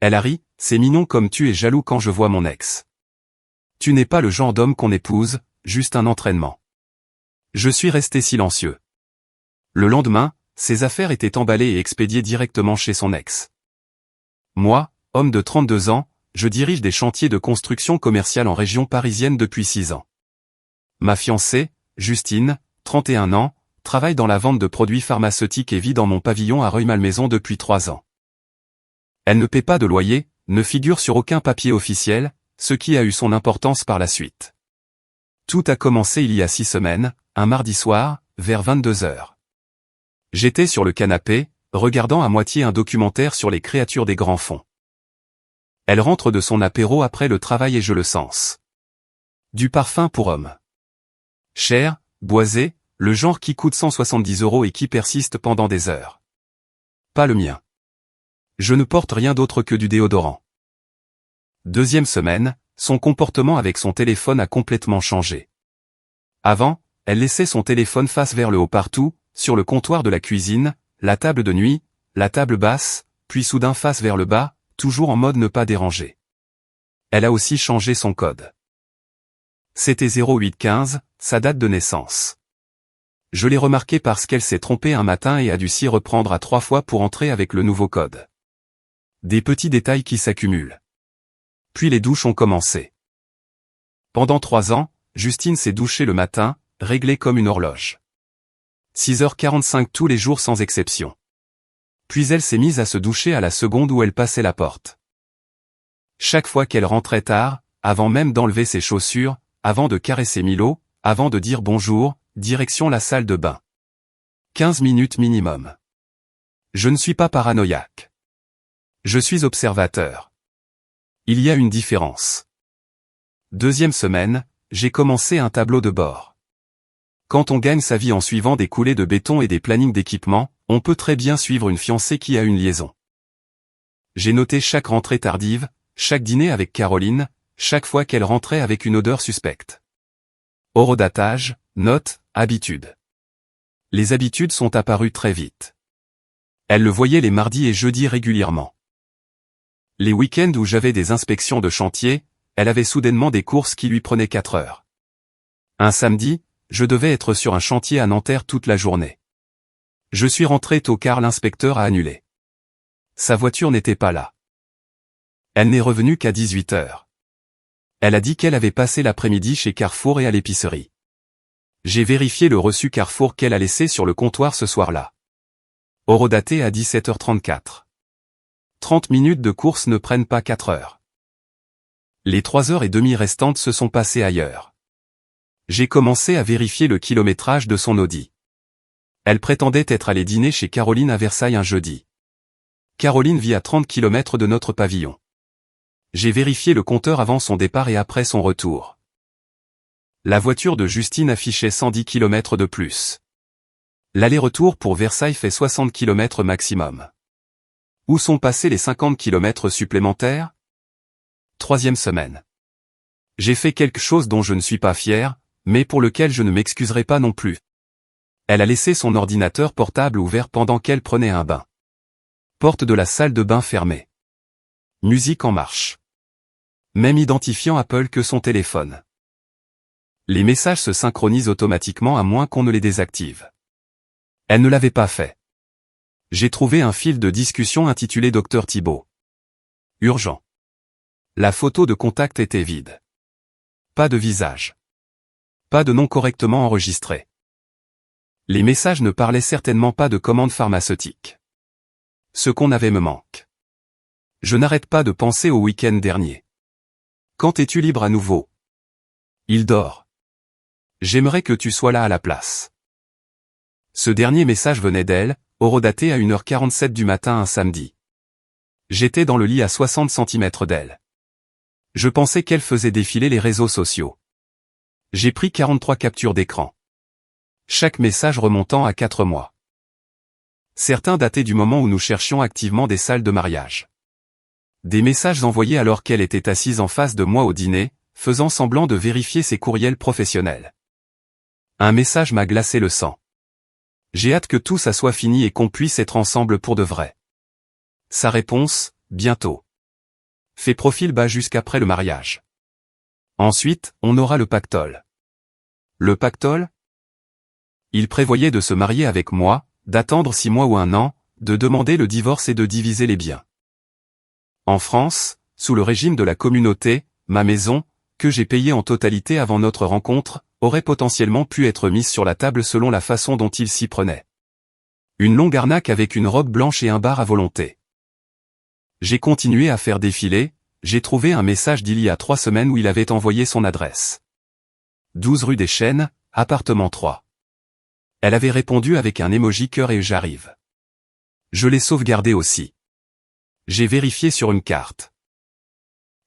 Elle a ri, c'est mignon comme tu es jaloux quand je vois mon ex. Tu n'es pas le genre d'homme qu'on épouse, juste un entraînement. Je suis resté silencieux. Le lendemain, ses affaires étaient emballées et expédiées directement chez son ex. Moi, homme de 32 ans, je dirige des chantiers de construction commerciale en région parisienne depuis 6 ans. Ma fiancée, Justine, 31 ans, travaille dans la vente de produits pharmaceutiques et vit dans mon pavillon à Rueil-Malmaison depuis 3 ans. Elle ne paie pas de loyer, ne figure sur aucun papier officiel, ce qui a eu son importance par la suite. Tout a commencé il y a 6 semaines, un mardi soir, vers 22h. J'étais sur le canapé, regardant à moitié un documentaire sur les créatures des grands fonds. Elle rentre de son apéro après le travail et je le sens. Du parfum pour homme. Cher, boisé, le genre qui coûte 170 € et qui persiste pendant des heures. Pas le mien. Je ne porte rien d'autre que du déodorant. Deuxième semaine, son comportement avec son téléphone a complètement changé. Avant, elle laissait son téléphone face vers le haut partout, sur le comptoir de la cuisine, la table de nuit, la table basse, puis soudain face vers le bas, toujours en mode ne pas déranger. Elle a aussi changé son code. C'était 0815, sa date de naissance. Je l'ai remarqué parce qu'elle s'est trompée un matin et a dû s'y reprendre à 3 fois pour entrer avec le nouveau code. Des petits détails qui s'accumulent. Puis les douches ont commencé. Pendant 3 ans, Justine s'est douchée le matin, réglée comme une horloge. 6h45 tous les jours sans exception. Puis elle s'est mise à se doucher à la seconde où elle passait la porte. Chaque fois qu'elle rentrait tard, avant même d'enlever ses chaussures, avant de caresser Milo, avant de dire bonjour, direction la salle de bain. 15 minutes minimum. Je ne suis pas paranoïaque. Je suis observateur. Il y a une différence. Deuxième semaine, j'ai commencé un tableau de bord. Quand on gagne sa vie en suivant des coulées de béton et des plannings d'équipement, on peut très bien suivre une fiancée qui a une liaison. J'ai noté chaque rentrée tardive, chaque dîner avec Caroline, chaque fois qu'elle rentrait avec une odeur suspecte. Horodatage, note, habitude. Les habitudes sont apparues très vite. Elle le voyait les mardis et jeudis régulièrement. Les week-ends où j'avais des inspections de chantier, elle avait soudainement des courses qui lui prenaient 4 heures. Un samedi, je devais être sur un chantier à Nanterre toute la journée. Je suis rentré tôt car l'inspecteur a annulé. Sa voiture n'était pas là. Elle n'est revenue qu'à 18h. Elle a dit qu'elle avait passé l'après-midi chez Carrefour et à l'épicerie. J'ai vérifié le reçu Carrefour qu'elle a laissé sur le comptoir ce soir-là. Horodaté à 17h34. 30 minutes de course ne prennent pas 4 heures. Les 3h30 restantes se sont passées ailleurs. J'ai commencé à vérifier le kilométrage de son Audi. Elle prétendait être allée dîner chez Caroline à Versailles un jeudi. Caroline vit à 30 km de notre pavillon. J'ai vérifié le compteur avant son départ et après son retour. La voiture de Justine affichait 110 km de plus. L'aller-retour pour Versailles fait 60 km maximum. Où sont passés les 50 km supplémentaires? Troisième semaine. J'ai fait quelque chose dont je ne suis pas fier, mais pour lequel je ne m'excuserai pas non plus. Elle a laissé son ordinateur portable ouvert pendant qu'elle prenait un bain. Porte de la salle de bain fermée. Musique en marche. Même identifiant Apple que son téléphone. Les messages se synchronisent automatiquement à moins qu'on ne les désactive. Elle ne l'avait pas fait. J'ai trouvé un fil de discussion intitulé Dr Thibault. Urgent. La photo de contact était vide. Pas de visage. Pas de nom correctement enregistré. Les messages ne parlaient certainement pas de commandes pharmaceutiques. Ce qu'on avait me manque. Je n'arrête pas de penser au week-end dernier. Quand es-tu libre à nouveau? Il dort. J'aimerais que tu sois là à la place. Ce dernier message venait d'elle, horodaté à 1h47 du matin un samedi. J'étais dans le lit à 60 cm d'elle. Je pensais qu'elle faisait défiler les réseaux sociaux. J'ai pris 43 captures d'écran. Chaque message remontant à 4 mois. Certains dataient du moment où nous cherchions activement des salles de mariage. Des messages envoyés alors qu'elle était assise en face de moi au dîner, faisant semblant de vérifier ses courriels professionnels. Un message m'a glacé le sang. J'ai hâte que tout ça soit fini et qu'on puisse être ensemble pour de vrai. Sa réponse, bientôt. Fais profil bas jusqu'après le mariage. Ensuite, on aura le pactole. Le pactole? Il prévoyait de se marier avec moi, d'attendre 6 mois ou 1 an, de demander le divorce et de diviser les biens. En France, sous le régime de la communauté, ma maison, que j'ai payée en totalité avant notre rencontre, aurait potentiellement pu être mise sur la table selon la façon dont il s'y prenait. Une longue arnaque avec une robe blanche et un bar à volonté. J'ai continué à faire défiler, j'ai trouvé un message d'il y a 3 semaines où il avait envoyé son adresse. 12 rue des Chênes, appartement 3. Elle avait répondu avec un emoji cœur et j'arrive. Je l'ai sauvegardé aussi. J'ai vérifié sur une carte.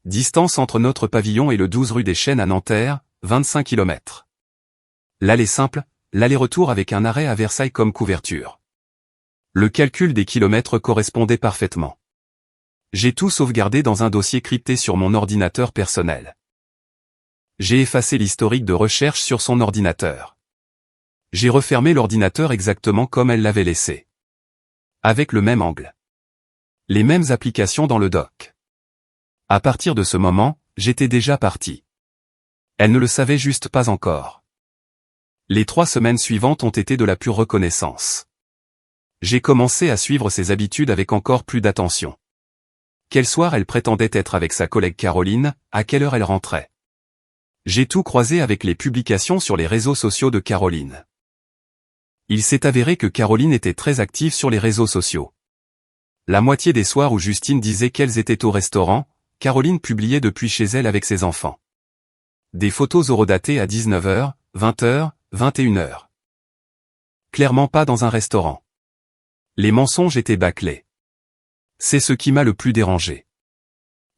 Distance entre notre pavillon et le 12 rue des Chênes à Nanterre, 25 km. L'aller simple, l'aller-retour avec un arrêt à Versailles comme couverture. Le calcul des kilomètres correspondait parfaitement. J'ai tout sauvegardé dans un dossier crypté sur mon ordinateur personnel. J'ai effacé l'historique de recherche sur son ordinateur. J'ai refermé l'ordinateur exactement comme elle l'avait laissé. Avec le même angle. Les mêmes applications dans le dock. À partir de ce moment, j'étais déjà parti. Elle ne le savait juste pas encore. Les 3 semaines suivantes ont été de la pure reconnaissance. J'ai commencé à suivre ses habitudes avec encore plus d'attention. Quel soir elle prétendait être avec sa collègue Caroline, à quelle heure elle rentrait. J'ai tout croisé avec les publications sur les réseaux sociaux de Caroline. Il s'est avéré que Caroline était très active sur les réseaux sociaux. La moitié des soirs où Justine disait qu'elles étaient au restaurant, Caroline publiait depuis chez elle avec ses enfants. Des photos horodatées à 19h, 20h, 21h. Clairement pas dans un restaurant. Les mensonges étaient bâclés. C'est ce qui m'a le plus dérangé.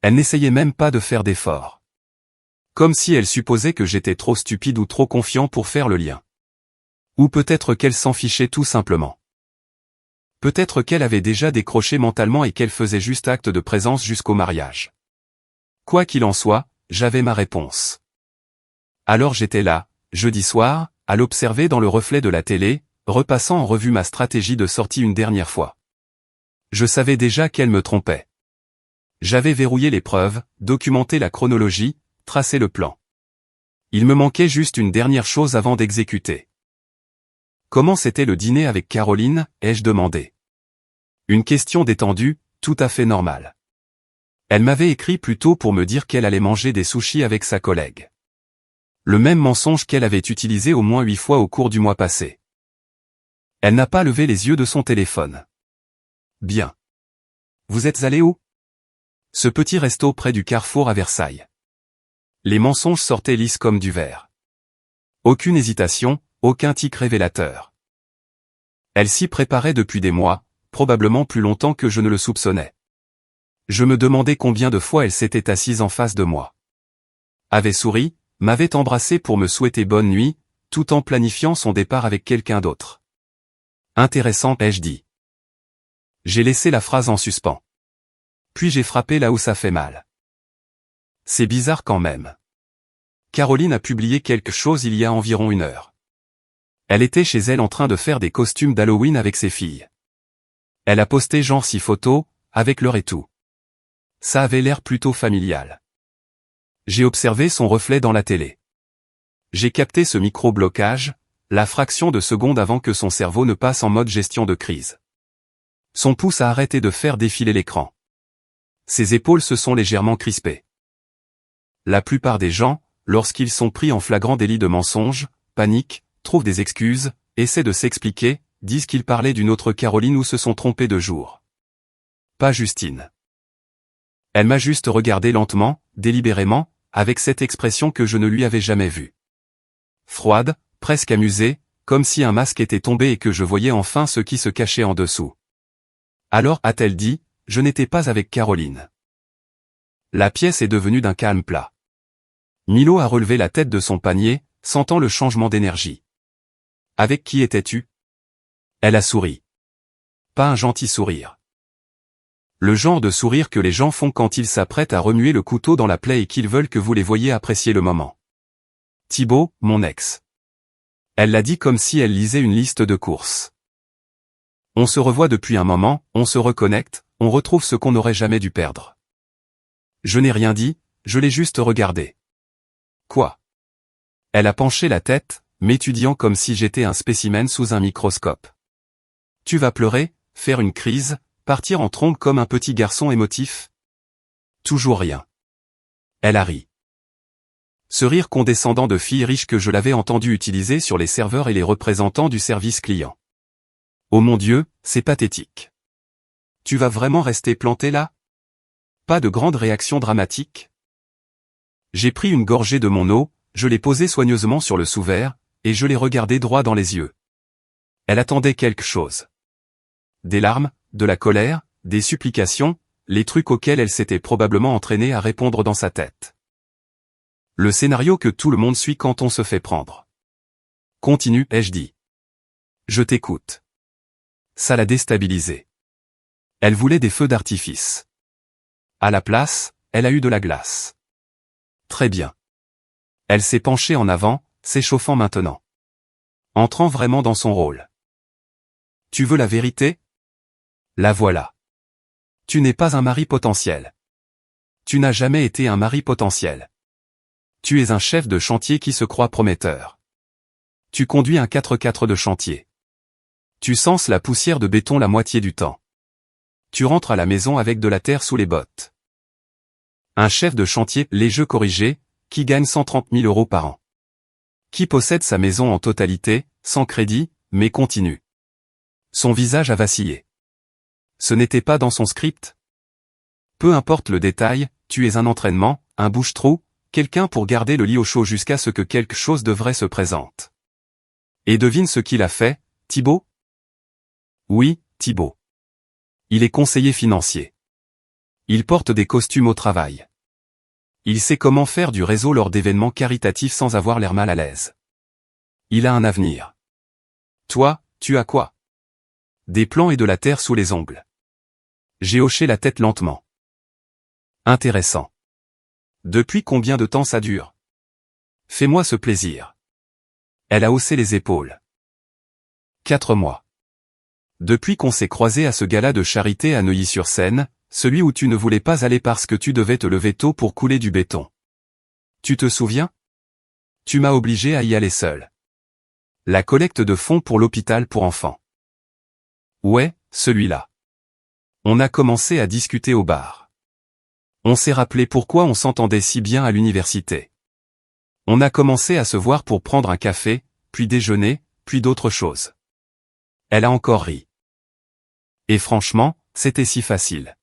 Elle n'essayait même pas de faire d'efforts. Comme si elle supposait que j'étais trop stupide ou trop confiant pour faire le lien. Ou peut-être qu'elle s'en fichait tout simplement. Peut-être qu'elle avait déjà décroché mentalement et qu'elle faisait juste acte de présence jusqu'au mariage. Quoi qu'il en soit, j'avais ma réponse. Alors j'étais là, jeudi soir, à l'observer dans le reflet de la télé, repassant en revue ma stratégie de sortie une dernière fois. Je savais déjà qu'elle me trompait. J'avais verrouillé les preuves, documenté la chronologie, tracé le plan. Il me manquait juste une dernière chose avant d'exécuter. Comment c'était le dîner avec Caroline, ai-je demandé. Une question détendue, tout à fait normale. Elle m'avait écrit plus tôt pour me dire qu'elle allait manger des sushis avec sa collègue. Le même mensonge qu'elle avait utilisé au moins 8 fois au cours du mois passé. Elle n'a pas levé les yeux de son téléphone. Bien. Vous êtes allé où? Ce petit resto près du carrefour à Versailles. Les mensonges sortaient lisses comme du verre. Aucune hésitation, aucun tic révélateur. Elle s'y préparait depuis des mois, probablement plus longtemps que je ne le soupçonnais. Je me demandais combien de fois elle s'était assise en face de moi. Avait souri, m'avait embrassé pour me souhaiter bonne nuit, tout en planifiant son départ avec quelqu'un d'autre. Intéressant, ai-je dit. J'ai laissé la phrase en suspens. Puis j'ai frappé là où ça fait mal. C'est bizarre quand même. Caroline a publié quelque chose il y a environ 1 heure. Elle était chez elle en train de faire des costumes d'Halloween avec ses filles. Elle a posté genre 6 photos, avec l'heure et tout. Ça avait l'air plutôt familial. J'ai observé son reflet dans la télé. J'ai capté ce micro-blocage, la fraction de seconde avant que son cerveau ne passe en mode gestion de crise. Son pouce a arrêté de faire défiler l'écran. Ses épaules se sont légèrement crispées. La plupart des gens, lorsqu'ils sont pris en flagrant délit de mensonge, paniquent, trouvent des excuses, essaient de s'expliquer, disent qu'ils parlaient d'une autre Caroline ou se sont trompés de jour. Pas Justine. Elle m'a juste regardé lentement, délibérément, avec cette expression que je ne lui avais jamais vue. Froide, presque amusée, comme si un masque était tombé et que je voyais enfin ce qui se cachait en dessous. Alors, a-t-elle dit, je n'étais pas avec Caroline. La pièce est devenue d'un calme plat. Milo a relevé la tête de son panier, sentant le changement d'énergie. Avec qui étais-tu? Elle a souri. Pas un gentil sourire. Le genre de sourire que les gens font quand ils s'apprêtent à remuer le couteau dans la plaie et qu'ils veulent que vous les voyiez apprécier le moment. Thibaut, mon ex. Elle l'a dit comme si elle lisait une liste de courses. On se revoit depuis un moment, on se reconnecte, on retrouve ce qu'on n'aurait jamais dû perdre. Je n'ai rien dit, je l'ai juste regardé. Quoi? Elle a penché la tête, m'étudiant comme si j'étais un spécimen sous un microscope. Tu vas pleurer, faire une crise, partir en trombe comme un petit garçon émotif? Toujours rien. Elle a ri. Ce rire condescendant de fille riche que je l'avais entendu utiliser sur les serveurs et les représentants du service client. Oh mon Dieu, c'est pathétique. Tu vas vraiment rester planté là? Pas de grande réaction dramatique? J'ai pris une gorgée de mon eau, je l'ai posée soigneusement sur le sous-verre, et je l'ai regardée droit dans les yeux. Elle attendait quelque chose. Des larmes, de la colère, des supplications, les trucs auxquels elle s'était probablement entraînée à répondre dans sa tête. Le scénario que tout le monde suit quand on se fait prendre. Continue, ai-je dit. Je t'écoute. Ça l'a déstabilisée. Elle voulait des feux d'artifice. À la place, elle a eu de la glace. Très bien. Elle s'est penchée en avant, s'échauffant maintenant. Entrant vraiment dans son rôle. Tu veux la vérité? La voilà. Tu n'es pas un mari potentiel. Tu n'as jamais été un mari potentiel. Tu es un chef de chantier qui se croit prometteur. Tu conduis un 4x4 de chantier. Tu senses la poussière de béton la moitié du temps. Tu rentres à la maison avec de la terre sous les bottes. Un chef de chantier, les jeux corrigés, qui gagne 130 000 € par an. Qui possède sa maison en totalité, sans crédit, mais continue. Son visage a vacillé. Ce n'était pas dans son script? Peu importe le détail, tu es un entraînement, un bouche-trou, quelqu'un pour garder le lit au chaud jusqu'à ce que quelque chose de vrai se présente. Et devine ce qu'il a fait, Thibaut? Oui, Thibaut. Il est conseiller financier. Il porte des costumes au travail. Il sait comment faire du réseau lors d'événements caritatifs sans avoir l'air mal à l'aise. Il a un avenir. Toi, tu as quoi? Des plans et de la terre sous les ongles. J'ai hoché la tête lentement. Intéressant. Depuis combien de temps ça dure? Fais-moi ce plaisir. Elle a haussé les épaules. 4 mois. Depuis qu'on s'est croisés à ce gala de charité à Neuilly-sur-Seine, celui où tu ne voulais pas aller parce que tu devais te lever tôt pour couler du béton. Tu te souviens? Tu m'as obligé à y aller seul. La collecte de fonds pour l'hôpital pour enfants. Ouais, celui-là. On a commencé à discuter au bar. On s'est rappelé pourquoi on s'entendait si bien à l'université. On a commencé à se voir pour prendre un café, puis déjeuner, puis d'autres choses. Elle a encore ri. Et franchement, c'était si facile.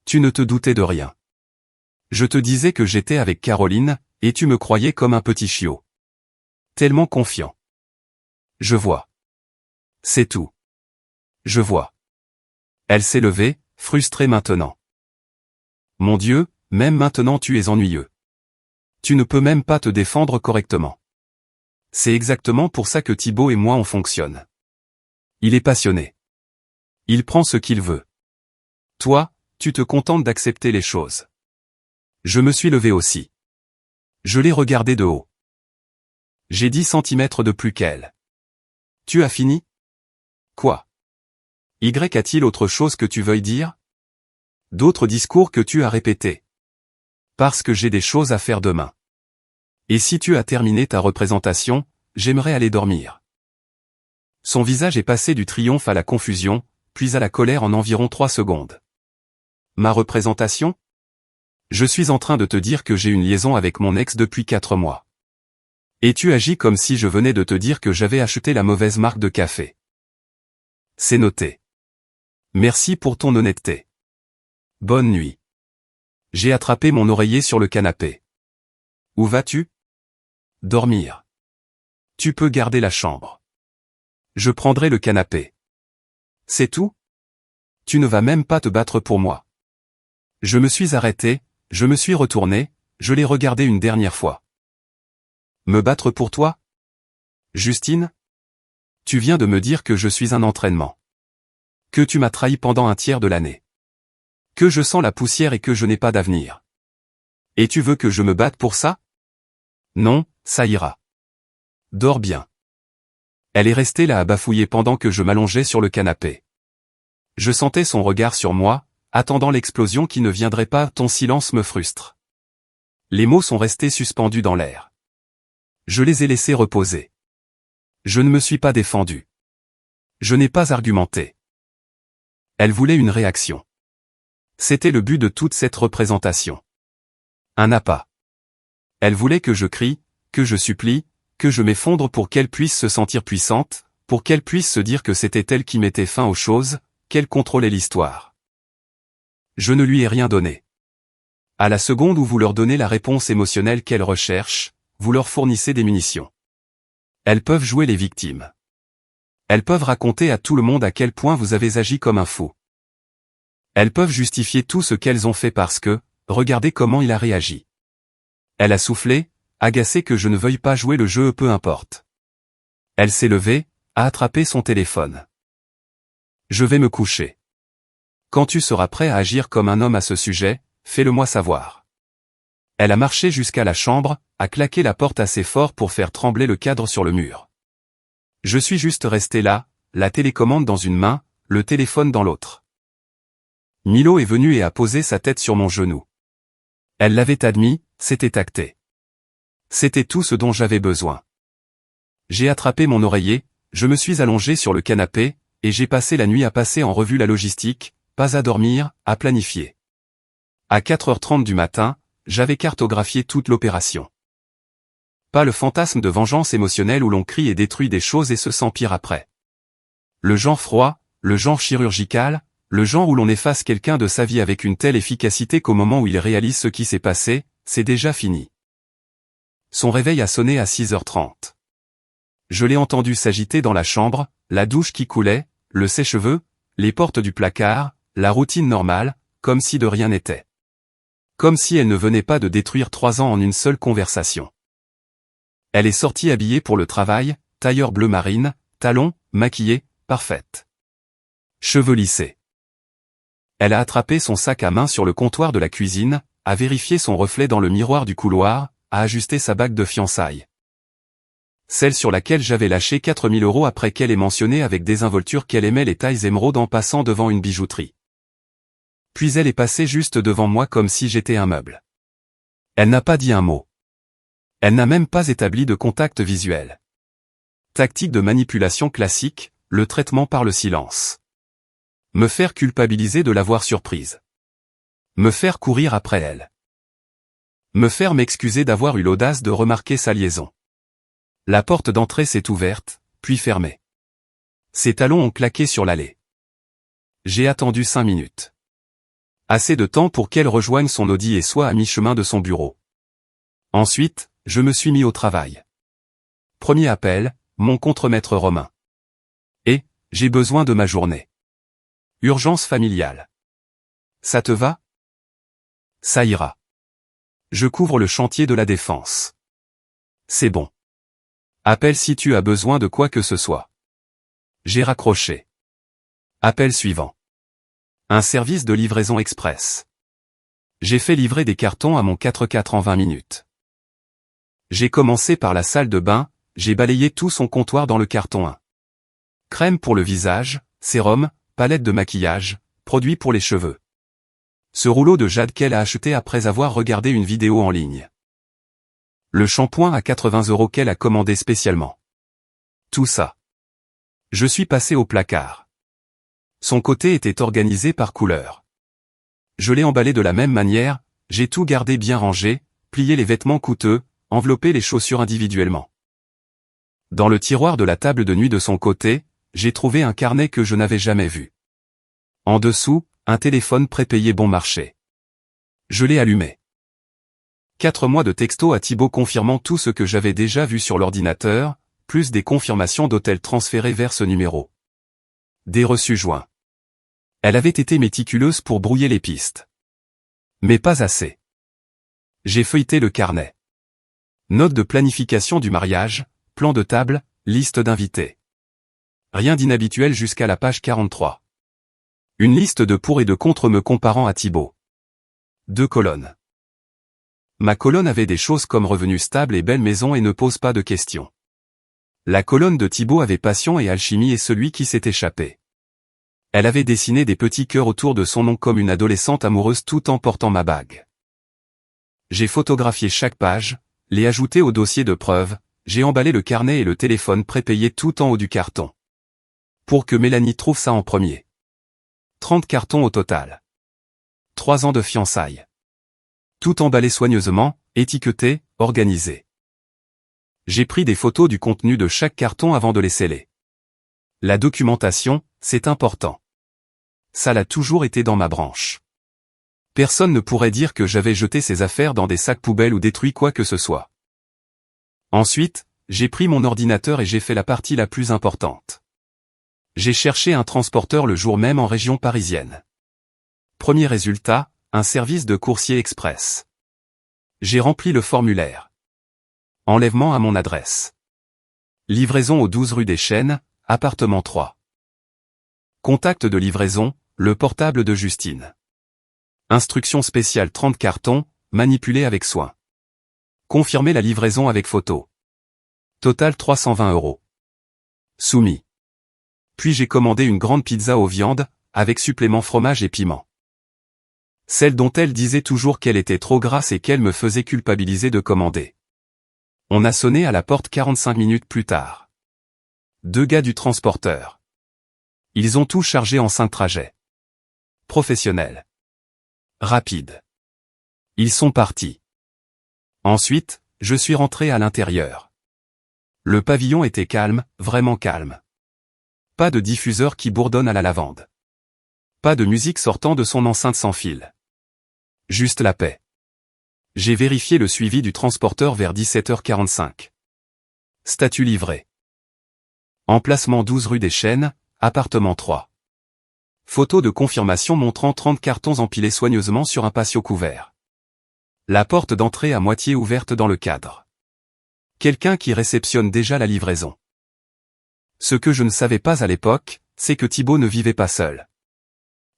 Tu ne te doutais de rien. Je te disais que j'étais avec Caroline, et tu me croyais comme un petit chiot. Tellement confiant. Je vois. C'est tout. Je vois. Elle s'est levée, frustrée maintenant. Mon Dieu, même maintenant tu es ennuyeux. Tu ne peux même pas te défendre correctement. C'est exactement pour ça que Thibaut et moi on fonctionne. Il est passionné. Il prend ce qu'il veut. Toi, tu te contentes d'accepter les choses. Je me suis levé aussi. Je l'ai regardé de haut. J'ai 10 centimètres de plus qu'elle. Tu as fini? Quoi? Y a-t-il autre chose que tu veuilles dire? D'autres discours que tu as répétés? Parce que j'ai des choses à faire demain. Et si tu as terminé ta représentation, j'aimerais aller dormir. Son visage est passé du triomphe à la confusion, puis à la colère en environ 3 secondes. Ma représentation? Je suis en train de te dire que j'ai une liaison avec mon ex depuis 4 mois. Et tu agis comme si je venais de te dire que j'avais acheté la mauvaise marque de café. C'est noté. Merci pour ton honnêteté. Bonne nuit. J'ai attrapé mon oreiller sur le canapé. Où vas-tu? Dormir. Tu peux garder la chambre. Je prendrai le canapé. C'est tout? Tu ne vas même pas te battre pour moi. Je me suis arrêté, je me suis retourné, je l'ai regardé une dernière fois. Me battre pour toi? Justine? Tu viens de me dire que je suis un entraînement. Que tu m'as trahi pendant un tiers de l'année. Que je sens la poussière et que je n'ai pas d'avenir. Et tu veux que je me batte pour ça? Non, ça ira. Dors bien. Elle est restée là à bafouiller pendant que je m'allongeais sur le canapé. Je sentais son regard sur moi, attendant l'explosion qui ne viendrait pas, ton silence me frustre. Les mots sont restés suspendus dans l'air. Je les ai laissés reposer. Je ne me suis pas défendu. Je n'ai pas argumenté. Elle voulait une réaction. C'était le but de toute cette représentation. Un appât. Elle voulait que je crie, que je supplie, que je m'effondre pour qu'elle puisse se sentir puissante, pour qu'elle puisse se dire que c'était elle qui mettait fin aux choses, qu'elle contrôlait l'histoire. Je ne lui ai rien donné. À la seconde où vous leur donnez la réponse émotionnelle qu'elles recherchent, vous leur fournissez des munitions. Elles peuvent jouer les victimes. Elles peuvent raconter à tout le monde à quel point vous avez agi comme un fou. Elles peuvent justifier tout ce qu'elles ont fait parce que, regardez comment il a réagi. Elle a soufflé, agacée que je ne veuille pas jouer le jeu, peu importe. Elle s'est levée, a attrapé son téléphone. Je vais me coucher. Quand tu seras prêt à agir comme un homme à ce sujet, fais-le-moi savoir. Elle a marché jusqu'à la chambre, a claqué la porte assez fort pour faire trembler le cadre sur le mur. Je suis juste resté là, la télécommande dans une main, le téléphone dans l'autre. Milo est venu et a posé sa tête sur mon genou. Elle l'avait admis, c'était acté. C'était tout ce dont j'avais besoin. J'ai attrapé mon oreiller, je me suis allongé sur le canapé, et j'ai passé la nuit à passer en revue la logistique, pas à dormir, à planifier. À 4h30 du matin, j'avais cartographié toute l'opération. Pas le fantasme de vengeance émotionnelle où l'on crie et détruit des choses et se sent pire après. Le genre froid, le genre chirurgical, le genre où l'on efface quelqu'un de sa vie avec une telle efficacité qu'au moment où il réalise ce qui s'est passé, c'est déjà fini. Son réveil a sonné à 6h30. Je l'ai entendu s'agiter dans la chambre, la douche qui coulait, le sèche-cheveux, les portes du placard, la routine normale, comme si de rien n'était. Comme si elle ne venait pas de détruire 3 ans en une seule conversation. Elle est sortie habillée pour le travail, tailleur bleu marine, talons, maquillée, parfaite. Cheveux lissés. Elle a attrapé son sac à main sur le comptoir de la cuisine, a vérifié son reflet dans le miroir du couloir, a ajusté sa bague de fiançailles. Celle sur laquelle j'avais lâché 4 000 € après qu'elle ait mentionné avec désinvolture qu'elle aimait les tailles émeraudes en passant devant une bijouterie. Puis elle est passée juste devant moi comme si j'étais un meuble. Elle n'a pas dit un mot. Elle n'a même pas établi de contact visuel. Tactique de manipulation classique, le traitement par le silence. Me faire culpabiliser de l'avoir surprise. Me faire courir après elle. Me faire m'excuser d'avoir eu l'audace de remarquer sa liaison. La porte d'entrée s'est ouverte, puis fermée. Ses talons ont claqué sur l'allée. J'ai attendu 5 minutes. Assez de temps pour qu'elle rejoigne son Audi et soit à mi-chemin de son bureau. Ensuite, je me suis mis au travail. Premier appel, mon contremaître Romain. Et, j'ai besoin de ma journée. Urgence familiale. Ça te va? Ça ira. Je couvre le chantier de la défense. C'est bon. Appelle si tu as besoin de quoi que ce soit. J'ai raccroché. Appel suivant. Un service de livraison express. J'ai fait livrer des cartons à mon 4x4 en 20 minutes. J'ai commencé par la salle de bain, j'ai balayé tout son comptoir dans le carton 1. Crème pour le visage, sérum, palette de maquillage, produit pour les cheveux. Ce rouleau de jade qu'elle a acheté après avoir regardé une vidéo en ligne. Le shampoing à 80 € qu'elle a commandé spécialement. Tout ça. Je suis passé au placard. Son côté était organisé par couleur. Je l'ai emballé de la même manière, j'ai tout gardé bien rangé, plié les vêtements coûteux, enveloppé les chaussures individuellement. Dans le tiroir de la table de nuit de son côté, j'ai trouvé un carnet que je n'avais jamais vu. En dessous, un téléphone prépayé bon marché. Je l'ai allumé. 4 mois de texto à Thibaut confirmant tout ce que j'avais déjà vu sur l'ordinateur, plus des confirmations d'hôtels transférés vers ce numéro. Des reçus joints. Elle avait été méticuleuse pour brouiller les pistes. Mais pas assez. J'ai feuilleté le carnet. Note de planification du mariage, plan de table, liste d'invités. Rien d'inhabituel jusqu'à la page 43. Une liste de pour et de contre me comparant à Thibaut. 2 colonnes. Ma colonne avait des choses comme revenu stable et belle maison et ne pose pas de questions. La colonne de Thibaut avait passion et alchimie et celui qui s'est échappé. Elle avait dessiné des petits cœurs autour de son nom comme une adolescente amoureuse tout en portant ma bague. J'ai photographié chaque page, l'ai ajouté au dossier de preuve, j'ai emballé le carnet et le téléphone prépayé tout en haut du carton. Pour que Mélanie trouve ça en premier. 30 cartons au total. 3 ans de fiançailles. Tout emballé soigneusement, étiqueté, organisé. J'ai pris des photos du contenu de chaque carton avant de les sceller. La documentation, c'est important. Ça l'a toujours été dans ma branche. Personne ne pourrait dire que j'avais jeté ses affaires dans des sacs poubelles ou détruit quoi que ce soit. Ensuite, j'ai pris mon ordinateur et j'ai fait la partie la plus importante. J'ai cherché un transporteur le jour même en région parisienne. Premier résultat, un service de coursier express. J'ai rempli le formulaire. Enlèvement à mon adresse. Livraison au 12 rue des Chênes, appartement 3. Contact de livraison, le portable de Justine. Instruction spéciale 30 cartons, manipulés avec soin. Confirmer la livraison avec photo. Total 320 €. Soumis. Puis j'ai commandé une grande pizza aux viandes, avec supplément fromage et piment. Celle dont elle disait toujours qu'elle était trop grasse et qu'elle me faisait culpabiliser de commander. On a sonné à la porte 45 minutes plus tard. 2 gars du transporteur. Ils ont tout chargé en 5 trajets. Professionnel. Rapide. Ils sont partis. Ensuite, je suis rentré à l'intérieur. Le pavillon était calme, vraiment calme. Pas de diffuseur qui bourdonne à la lavande. Pas de musique sortant de son enceinte sans fil. Juste la paix. J'ai vérifié le suivi du transporteur vers 17h45. Statut livré. Emplacement 12 rue des Chênes, appartement 3. Photo de confirmation montrant 30 cartons empilés soigneusement sur un patio couvert. La porte d'entrée à moitié ouverte dans le cadre. Quelqu'un qui réceptionne déjà la livraison. Ce que je ne savais pas à l'époque, c'est que Thibaut ne vivait pas seul.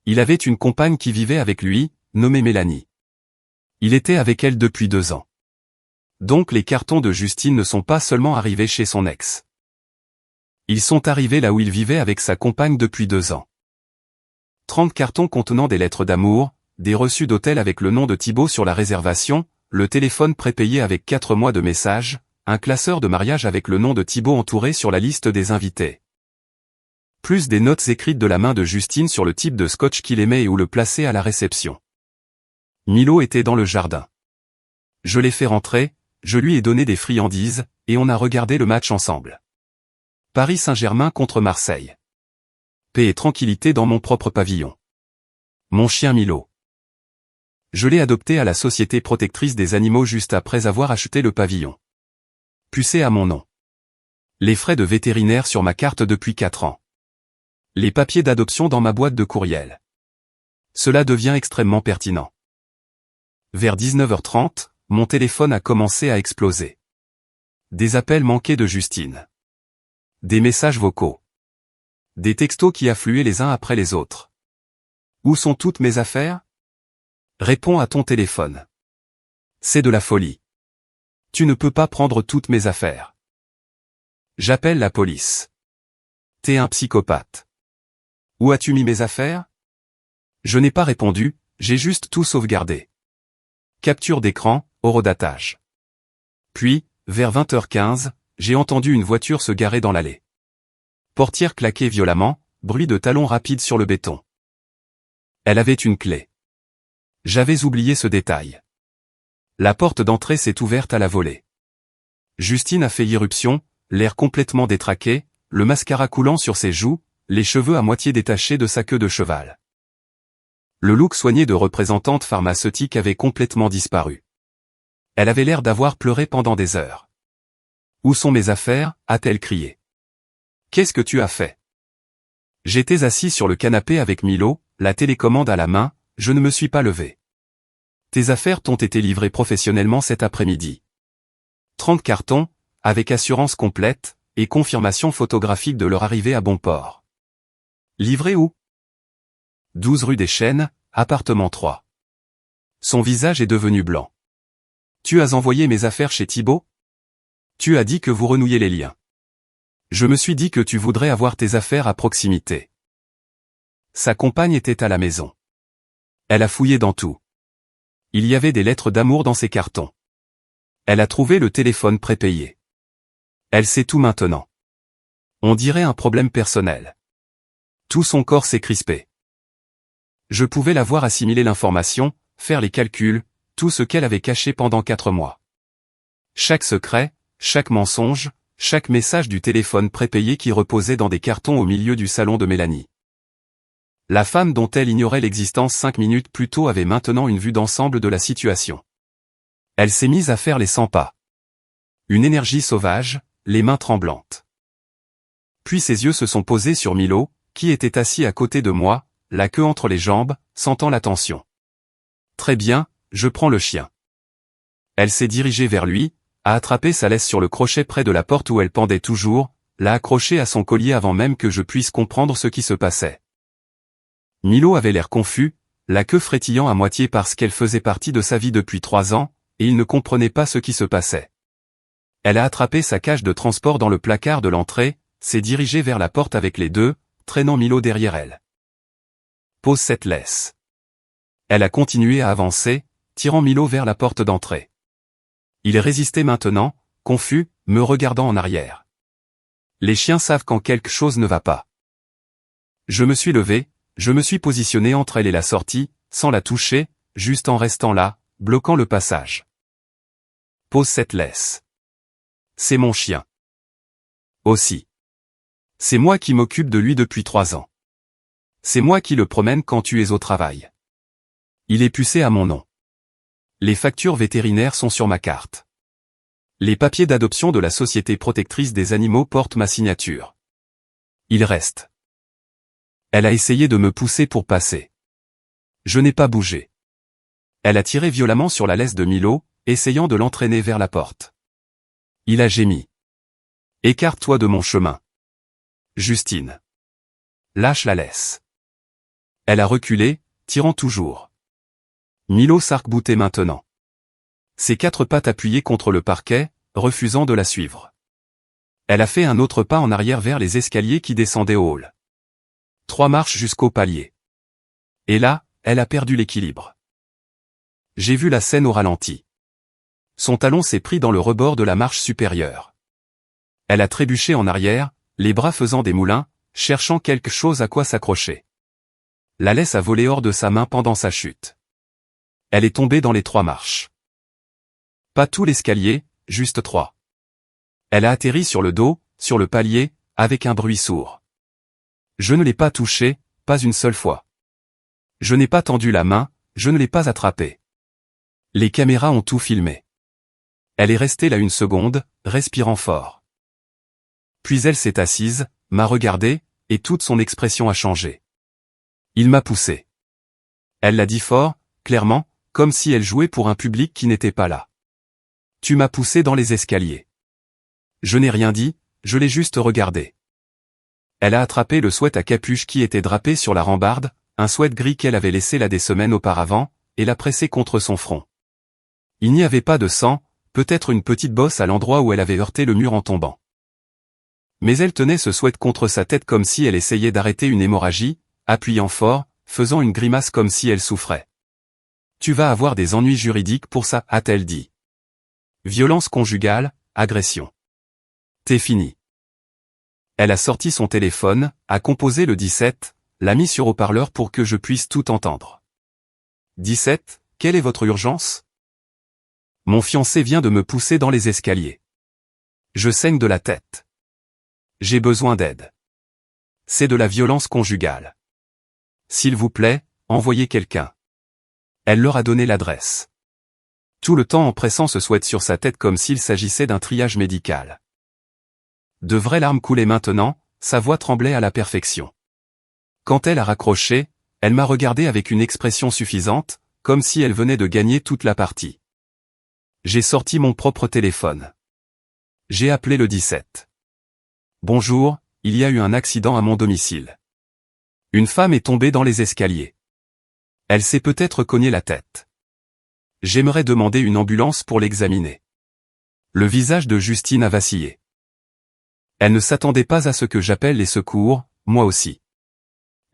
Il avait une compagne qui vivait avec lui, nommée Mélanie. Il était avec elle depuis 2 ans. Donc les cartons de Justine ne sont pas seulement arrivés chez son ex. Ils sont arrivés là où il vivait avec sa compagne depuis 2 ans. 30 cartons contenant des lettres d'amour, des reçus d'hôtel avec le nom de Thibaut sur la réservation, le téléphone prépayé avec 4 mois de messages, un classeur de mariage avec le nom de Thibaut entouré sur la liste des invités. Plus des notes écrites de la main de Justine sur le type de scotch qu'il aimait et où le placer à la réception. Milo était dans le jardin. Je l'ai fait rentrer, je lui ai donné des friandises, et on a regardé le match ensemble. Paris Saint-Germain contre Marseille. Paix et tranquillité dans mon propre pavillon. Mon chien Milo. Je l'ai adopté à la Société protectrice des animaux juste après avoir acheté le pavillon. Pucé à mon nom. Les frais de vétérinaire sur ma carte depuis 4 ans. Les papiers d'adoption dans ma boîte de courriel. Cela devient extrêmement pertinent. Vers 19h30, mon téléphone a commencé à exploser. Des appels manqués de Justine. Des messages vocaux. Des textos qui affluaient les uns après les autres. Où sont toutes mes affaires? Réponds à ton téléphone. C'est de la folie. Tu ne peux pas prendre toutes mes affaires. J'appelle la police. T'es un psychopathe. Où as-tu mis mes affaires? Je n'ai pas répondu, j'ai juste tout sauvegardé. Capture d'écran, horodatage. Puis, vers 20h15, j'ai entendu une voiture se garer dans l'allée. Portière claquée violemment, bruit de talons rapides sur le béton. Elle avait une clé. J'avais oublié ce détail. La porte d'entrée s'est ouverte à la volée. Justine a fait irruption, l'air complètement détraqué, le mascara coulant sur ses joues, les cheveux à moitié détachés de sa queue de cheval. Le look soigné de représentante pharmaceutique avait complètement disparu. Elle avait l'air d'avoir pleuré pendant des heures. « Où sont mes affaires ?» a-t-elle crié. « Qu'est-ce que tu as fait ?» J'étais assis sur le canapé avec Milo, la télécommande à la main, je ne me suis pas levé. « Tes affaires t'ont été livrées professionnellement cet après-midi. 30 cartons, avec assurance complète, et confirmation photographique de leur arrivée à bon port. Livrés où ? 12 rue des Chênes, appartement 3. Son visage est devenu blanc. Tu as envoyé mes affaires chez Thibaut ? Tu as dit que vous renouiez les liens. Je me suis dit que tu voudrais avoir tes affaires à proximité. sa compagne était à la maison. Elle a fouillé dans tout. Il y avait des lettres d'amour dans ses cartons. Elle a trouvé le téléphone prépayé. Elle sait tout maintenant. On dirait un problème personnel. Tout son corps s'est crispé. Je pouvais la voir assimiler l'information, faire les calculs, tout ce qu'elle avait caché pendant 4 mois. Chaque secret, chaque mensonge, chaque message du téléphone prépayé qui reposait dans des cartons au milieu du salon de Mélanie. La femme dont elle ignorait l'existence 5 minutes plus tôt avait maintenant une vue d'ensemble de la situation. Elle s'est mise à faire les 100 pas. Une énergie sauvage, les mains tremblantes. Puis ses yeux se sont posés sur Milo, qui était assis à côté de moi, la queue entre les jambes, sentant la tension. Très bien, je prends le chien. Elle s'est dirigée vers lui, a attrapé sa laisse sur le crochet près de la porte où elle pendait toujours, l'a accrochée à son collier avant même que je puisse comprendre ce qui se passait. Milo avait l'air confus, la queue frétillant à moitié parce qu'elle faisait partie de sa vie depuis 3 ans, et il ne comprenait pas ce qui se passait. Elle a attrapé sa cage de transport dans le placard de l'entrée, s'est dirigée vers la porte avec les deux, traînant Milo derrière elle. Pose cette laisse. Elle a continué à avancer, tirant Milo vers la porte d'entrée. Il résistait maintenant, confus, me regardant en arrière. Les chiens savent quand quelque chose ne va pas. Je me suis levé, je me suis positionné entre elle et la sortie, sans la toucher, juste en restant là, bloquant le passage. Pose cette laisse. C'est mon chien. Aussi. C'est moi qui m'occupe de lui depuis 3 ans. C'est moi qui le promène quand tu es au travail. Il est pucé à mon nom. Les factures vétérinaires sont sur ma carte. Les papiers d'adoption de la Société protectrice des animaux portent ma signature. Il reste. Elle a essayé de me pousser pour passer. Je n'ai pas bougé. Elle a tiré violemment sur la laisse de Milo, essayant de l'entraîner vers la porte. Il a gémi. Écarte-toi de mon chemin. Justine. Lâche la laisse. Elle a reculé, tirant toujours. Milo s'arc-boutait maintenant. Ses 4 pattes appuyées contre le parquet, refusant de la suivre. Elle a fait un autre pas en arrière vers les escaliers qui descendaient au hall. 3 marches jusqu'au palier. Et là, elle a perdu l'équilibre. J'ai vu la scène au ralenti. Son talon s'est pris dans le rebord de la marche supérieure. Elle a trébuché en arrière, les bras faisant des moulins, cherchant quelque chose à quoi s'accrocher. La laisse a volé hors de sa main pendant sa chute. Elle est tombée dans les 3 marches. Pas tout l'escalier, juste 3. Elle a atterri sur le dos, sur le palier, avec un bruit sourd. Je ne l'ai pas touchée, pas une seule fois. Je n'ai pas tendu la main, je ne l'ai pas attrapée. Les caméras ont tout filmé. Elle est restée là 1 seconde, respirant fort. Puis elle s'est assise, m'a regardé, et toute son expression a changé. Il m'a poussé. Elle l'a dit fort, clairement, comme si elle jouait pour un public qui n'était pas là. Tu m'as poussé dans les escaliers. Je n'ai rien dit, je l'ai juste regardé. Elle a attrapé le sweat à capuche qui était drapé sur la rambarde, un sweat gris qu'elle avait laissé là des semaines auparavant, et l'a pressé contre son front. Il n'y avait pas de sang, peut-être une petite bosse à l'endroit où elle avait heurté le mur en tombant. Mais elle tenait ce sweat contre sa tête comme si elle essayait d'arrêter une hémorragie, appuyant fort, faisant une grimace comme si elle souffrait. Tu vas avoir des ennuis juridiques pour ça, a-t-elle dit. Violence conjugale, agression. T'es fini. Elle a sorti son téléphone, a composé le 17, l'a mis sur haut-parleur pour que je puisse tout entendre. 17, quelle est votre urgence? Mon fiancé vient de me pousser dans les escaliers. Je saigne de la tête. J'ai besoin d'aide. C'est de la violence conjugale. S'il vous plaît, envoyez quelqu'un. Elle leur a donné l'adresse. Tout le temps en pressant ce sweat sur sa tête comme s'il s'agissait d'un triage médical. De vraies larmes coulaient maintenant, sa voix tremblait à la perfection. Quand elle a raccroché, elle m'a regardé avec une expression suffisante, comme si elle venait de gagner toute la partie. J'ai sorti mon propre téléphone. J'ai appelé le 17. Bonjour, il y a eu un accident à mon domicile. Une femme est tombée dans les escaliers. Elle s'est peut-être cogné la tête. J'aimerais demander une ambulance pour l'examiner. Le visage de Justine a vacillé. Elle ne s'attendait pas à ce que j'appelle les secours, moi aussi.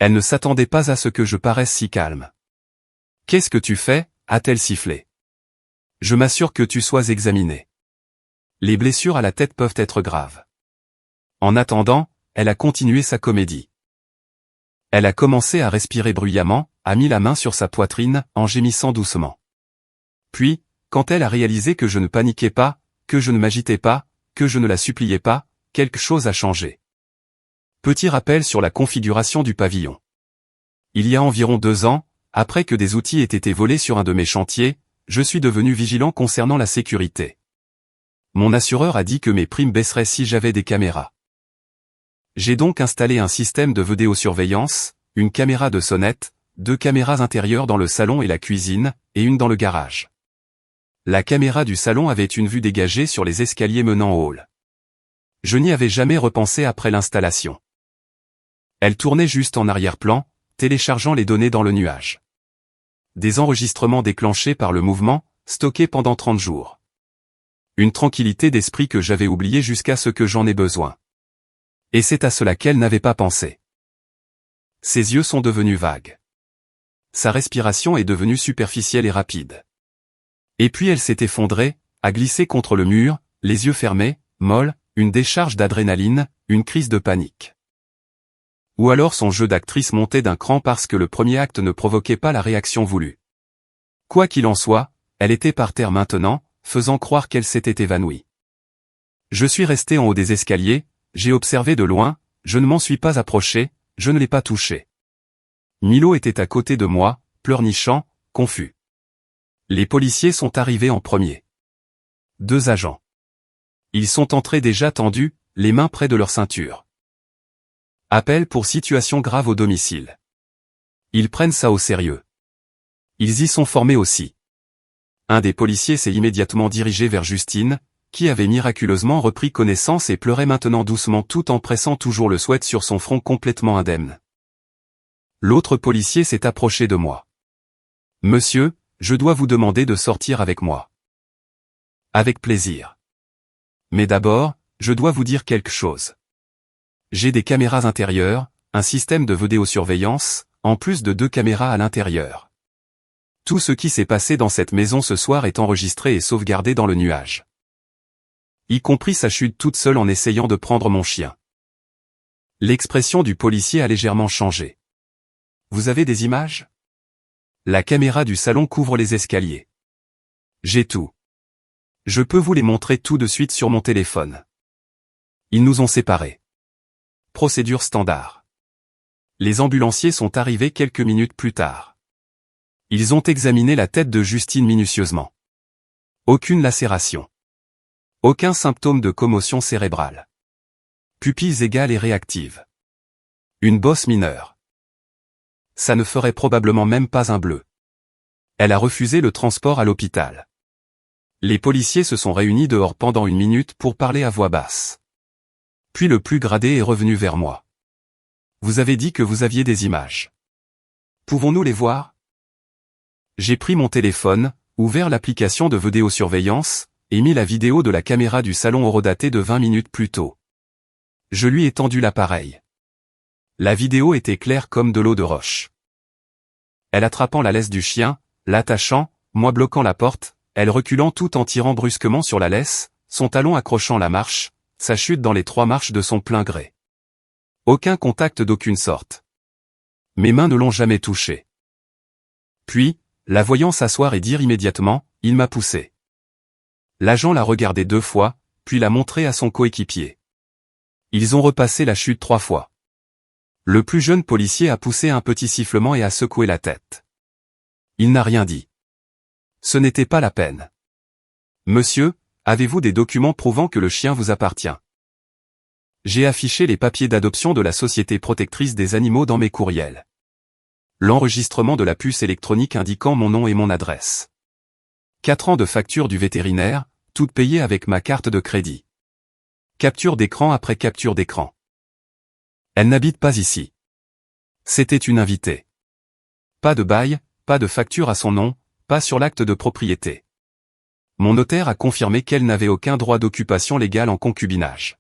Elle ne s'attendait pas à ce que je paraisse si calme. « Qu'est-ce que tu fais » a-t-elle sifflé. « Je m'assure que tu sois examiné. Les blessures à la tête peuvent être graves. » En attendant, elle a continué sa comédie. Elle a commencé à respirer bruyamment, a mis la main sur sa poitrine, en gémissant doucement. Puis, quand elle a réalisé que je ne paniquais pas, que je ne m'agitais pas, que je ne la suppliais pas, quelque chose a changé. Petit rappel sur la configuration du pavillon. Il y a environ 2 ans, après que des outils aient été volés sur un de mes chantiers, je suis devenu vigilant concernant la sécurité. Mon assureur a dit que mes primes baisseraient si j'avais des caméras. J'ai donc installé un système de vidéosurveillance, une caméra de sonnette, 2 caméras intérieures dans le salon et la cuisine, et une dans le garage. La caméra du salon avait une vue dégagée sur les escaliers menant au hall. Je n'y avais jamais repensé après l'installation. Elle tournait juste en arrière-plan, téléchargeant les données dans le nuage. Des enregistrements déclenchés par le mouvement, stockés pendant 30 jours. Une tranquillité d'esprit que j'avais oubliée jusqu'à ce que j'en ai besoin. Et c'est à cela qu'elle n'avait pas pensé. Ses yeux sont devenus vagues. Sa respiration est devenue superficielle et rapide. Et puis elle s'est effondrée, a glissé contre le mur, les yeux fermés, molle, une décharge d'adrénaline, une crise de panique. Ou alors son jeu d'actrice montait d'un cran parce que le premier acte ne provoquait pas la réaction voulue. Quoi qu'il en soit, elle était par terre maintenant, faisant croire qu'elle s'était évanouie. Je suis resté en haut des escaliers, j'ai observé de loin, je ne m'en suis pas approché, je ne l'ai pas touché. Milo était à côté de moi, pleurnichant, confus. Les policiers sont arrivés en premier. 2 agents. Ils sont entrés déjà tendus, les mains près de leur ceinture. Appel pour situation grave au domicile. Ils prennent ça au sérieux. Ils y sont formés aussi. Un des policiers s'est immédiatement dirigé vers Justine, qui avait miraculeusement repris connaissance et pleurait maintenant doucement tout en pressant toujours le sweat sur son front complètement indemne. L'autre policier s'est approché de moi. « Monsieur, je dois vous demander de sortir avec moi. » « Avec plaisir. Mais d'abord, je dois vous dire quelque chose. J'ai des caméras intérieures, un système de vidéosurveillance, en plus de 2 caméras à l'intérieur. Tout ce qui s'est passé dans cette maison ce soir est enregistré et sauvegardé dans le nuage. Y compris sa chute toute seule en essayant de prendre mon chien. » L'expression du policier a légèrement changé. « Vous avez des images ? » La caméra du salon couvre les escaliers. J'ai tout. Je peux vous les montrer tout de suite sur mon téléphone. Ils nous ont séparés. Procédure standard. Les ambulanciers sont arrivés quelques minutes plus tard. Ils ont examiné la tête de Justine minutieusement. Aucune lacération. Aucun symptôme de commotion cérébrale. Pupilles égales et réactives. Une bosse mineure. Ça ne ferait probablement même pas un bleu. Elle a refusé le transport à l'hôpital. Les policiers se sont réunis dehors pendant 1 minute pour parler à voix basse. Puis le plus gradé est revenu vers moi. « Vous avez dit que vous aviez des images. Pouvons-nous les voir ?» J'ai pris mon téléphone, ouvert l'application de vidéosurveillance, et mis la vidéo de la caméra du salon horodatée de 20 minutes plus tôt. Je lui ai tendu l'appareil. La vidéo était claire comme de l'eau de roche. Elle attrapant la laisse du chien, l'attachant, moi bloquant la porte, elle reculant tout en tirant brusquement sur la laisse, son talon accrochant la marche, sa chute dans les 3 marches de son plein gré. Aucun contact d'aucune sorte. Mes mains ne l'ont jamais touché. Puis, la voyant s'asseoir et dire immédiatement, il m'a poussé. L'agent l'a regardé 2 fois, puis l'a montré à son coéquipier. Ils ont repassé la chute 3 fois. Le plus jeune policier a poussé un petit sifflement et a secoué la tête. Il n'a rien dit. Ce n'était pas la peine. « Monsieur, avez-vous des documents prouvant que le chien vous appartient ?» J'ai affiché les papiers d'adoption de la Société protectrice des animaux dans mes courriels. L'enregistrement de la puce électronique indiquant mon nom et mon adresse. 4 ans de facture du vétérinaire, toutes payées avec ma carte de crédit. Capture d'écran après capture d'écran. Elle n'habite pas ici. C'était une invitée. Pas de bail, pas de facture à son nom, pas sur l'acte de propriété. Mon notaire a confirmé qu'elle n'avait aucun droit d'occupation légale en concubinage.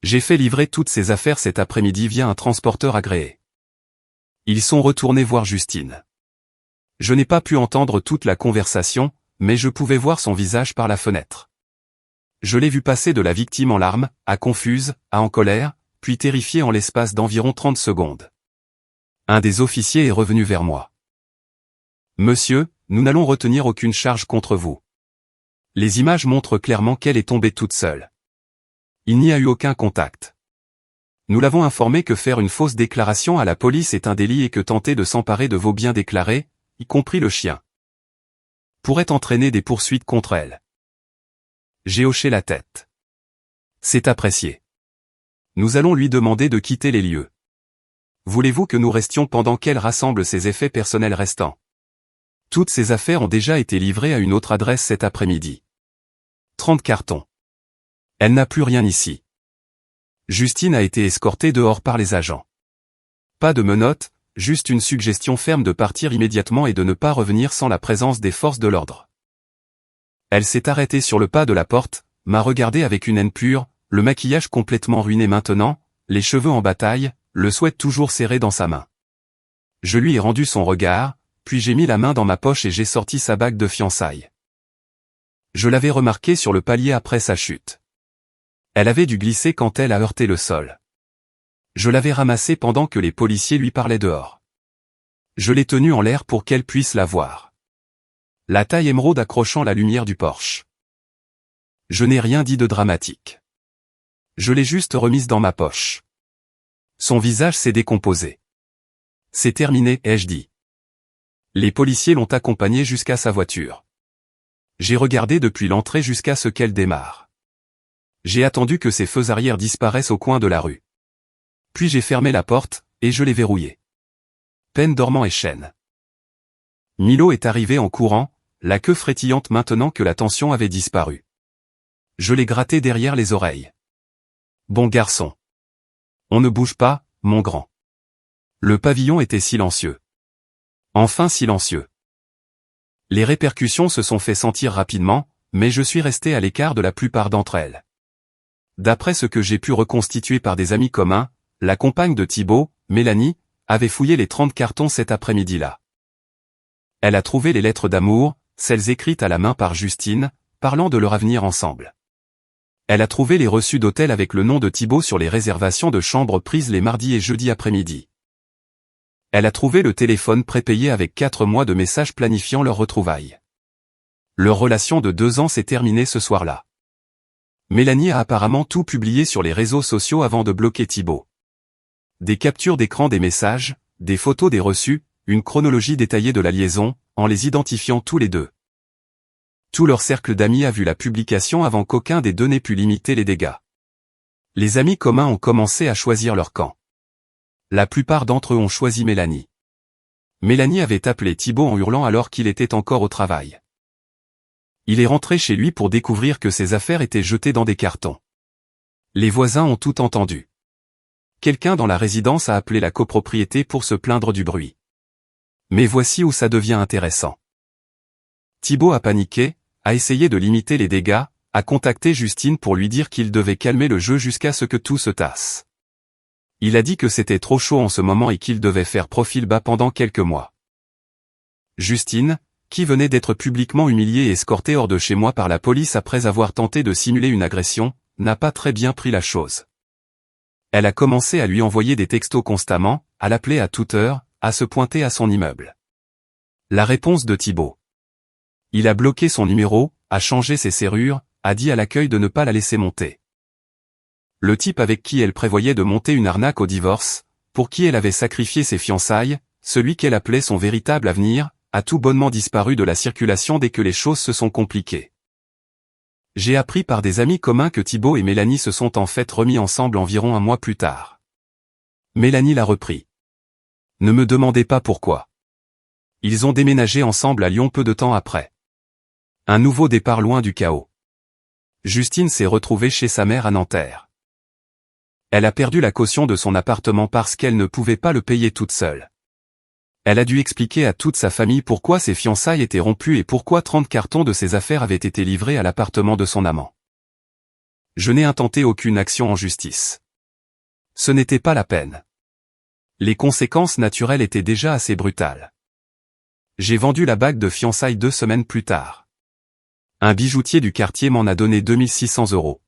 J'ai fait livrer toutes ces affaires cet après-midi via un transporteur agréé. Ils sont retournés voir Justine. Je n'ai pas pu entendre toute la conversation, mais je pouvais voir son visage par la fenêtre. Je l'ai vu passer de la victime en larmes, à confuse, à en colère, puis terrifiée en l'espace d'environ 30 secondes. Un des officiers est revenu vers moi. « Monsieur, nous n'allons retenir aucune charge contre vous. Les images montrent clairement qu'elle est tombée toute seule. Il n'y a eu aucun contact. Nous l'avons informé que faire une fausse déclaration à la police est un délit et que tenter de s'emparer de vos biens déclarés, y compris le chien, pourrait entraîner des poursuites contre elle. » J'ai hoché la tête. C'est apprécié. Nous allons lui demander de quitter les lieux. Voulez-vous que nous restions pendant qu'elle rassemble ses effets personnels restants? Toutes ces affaires ont déjà été livrées à une autre adresse cet après-midi. 30 cartons. Elle n'a plus rien ici. Justine a été escortée dehors par les agents. Pas de menottes, juste une suggestion ferme de partir immédiatement et de ne pas revenir sans la présence des forces de l'ordre. Elle s'est arrêtée sur le pas de la porte, m'a regardé avec une haine pure, le maquillage complètement ruiné maintenant, les cheveux en bataille, le sweat toujours serré dans sa main. Je lui ai rendu son regard, puis j'ai mis la main dans ma poche et j'ai sorti sa bague de fiançailles. Je l'avais remarquée sur le palier après sa chute. Elle avait dû glisser quand elle a heurté le sol. Je l'avais ramassée pendant que les policiers lui parlaient dehors. Je l'ai tenue en l'air pour qu'elle puisse la voir. La taille émeraude accrochant la lumière du porche. Je n'ai rien dit de dramatique. Je l'ai juste remise dans ma poche. Son visage s'est décomposé. C'est terminé, ai-je dit. Les policiers l'ont accompagnée jusqu'à sa voiture. J'ai regardé depuis l'entrée jusqu'à ce qu'elle démarre. J'ai attendu que ses feux arrière disparaissent au coin de la rue. Puis j'ai fermé la porte, et je l'ai verrouillée. Peine dormant et chaîne. Milo est arrivé en courant, la queue frétillante maintenant que la tension avait disparu. Je l'ai gratté derrière les oreilles. Bon garçon. On ne bouge pas, mon grand. Le pavillon était silencieux. Enfin silencieux. Les répercussions se sont fait sentir rapidement, mais je suis resté à l'écart de la plupart d'entre elles. D'après ce que j'ai pu reconstituer par des amis communs, la compagne de Thibault, Mélanie, avait fouillé les 30 cartons cet après-midi-là. Elle a trouvé les lettres d'amour, celles écrites à la main par Justine, parlant de leur avenir ensemble. Elle a trouvé les reçus d'hôtel avec le nom de Thibault sur les réservations de chambres prises les mardis et jeudis après-midi. Elle a trouvé le téléphone prépayé avec 4 mois de messages planifiant leur retrouvailles. Leur relation de 2 ans s'est terminée ce soir-là. Mélanie a apparemment tout publié sur les réseaux sociaux avant de bloquer Thibault. Des captures d'écran des messages, des photos des reçus, une chronologie détaillée de la liaison, en les identifiant tous les deux. Tout leur cercle d'amis a vu la publication avant qu'aucun des deux n'ait pu limiter les dégâts. Les amis communs ont commencé à choisir leur camp. La plupart d'entre eux ont choisi Mélanie. Mélanie avait appelé Thibault en hurlant alors qu'il était encore au travail. Il est rentré chez lui pour découvrir que ses affaires étaient jetées dans des cartons. Les voisins ont tout entendu. Quelqu'un dans la résidence a appelé la copropriété pour se plaindre du bruit. Mais voici où ça devient intéressant. Thibault a paniqué, a essayé de limiter les dégâts, a contacté Justine pour lui dire qu'il devait calmer le jeu jusqu'à ce que tout se tasse. Il a dit que c'était trop chaud en ce moment et qu'il devait faire profil bas pendant quelques mois. Justine, qui venait d'être publiquement humiliée et escortée hors de chez moi par la police après avoir tenté de simuler une agression, n'a pas très bien pris la chose. Elle a commencé à lui envoyer des textos constamment, à l'appeler à toute heure, à se pointer à son immeuble. La réponse de Thibault. Il a bloqué son numéro, a changé ses serrures, a dit à l'accueil de ne pas la laisser monter. Le type avec qui elle prévoyait de monter une arnaque au divorce, pour qui elle avait sacrifié ses fiançailles, celui qu'elle appelait son véritable avenir, a tout bonnement disparu de la circulation dès que les choses se sont compliquées. J'ai appris par des amis communs que Thibault et Mélanie se sont en fait remis ensemble environ 1 mois plus tard. Mélanie l'a repris. Ne me demandez pas pourquoi. Ils ont déménagé ensemble à Lyon peu de temps après. Un nouveau départ loin du chaos. Justine s'est retrouvée chez sa mère à Nanterre. Elle a perdu la caution de son appartement parce qu'elle ne pouvait pas le payer toute seule. Elle a dû expliquer à toute sa famille pourquoi ses fiançailles étaient rompues et pourquoi 30 cartons de ses affaires avaient été livrés à l'appartement de son amant. Je n'ai intenté aucune action en justice. Ce n'était pas la peine. Les conséquences naturelles étaient déjà assez brutales. J'ai vendu la bague de fiançailles 2 semaines plus tard. Un bijoutier du quartier m'en a donné 2600 €.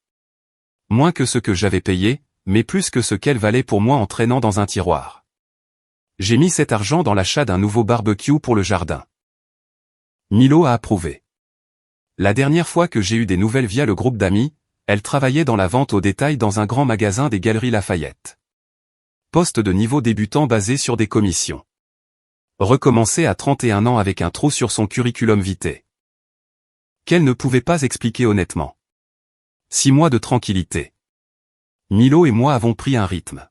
Moins que ce que j'avais payé, mais plus que ce qu'elle valait pour moi en traînant dans un tiroir. J'ai mis cet argent dans l'achat d'un nouveau barbecue pour le jardin. Milo a approuvé. La dernière fois que j'ai eu des nouvelles via le groupe d'amis, elle travaillait dans la vente au détail dans un grand magasin des Galeries Lafayette. Poste de niveau débutant basé sur des commissions. Recommencer à 31 ans avec un trou sur son curriculum vitae. Qu'elle ne pouvait pas expliquer honnêtement. 6 mois de tranquillité. Milo et moi avons pris un rythme.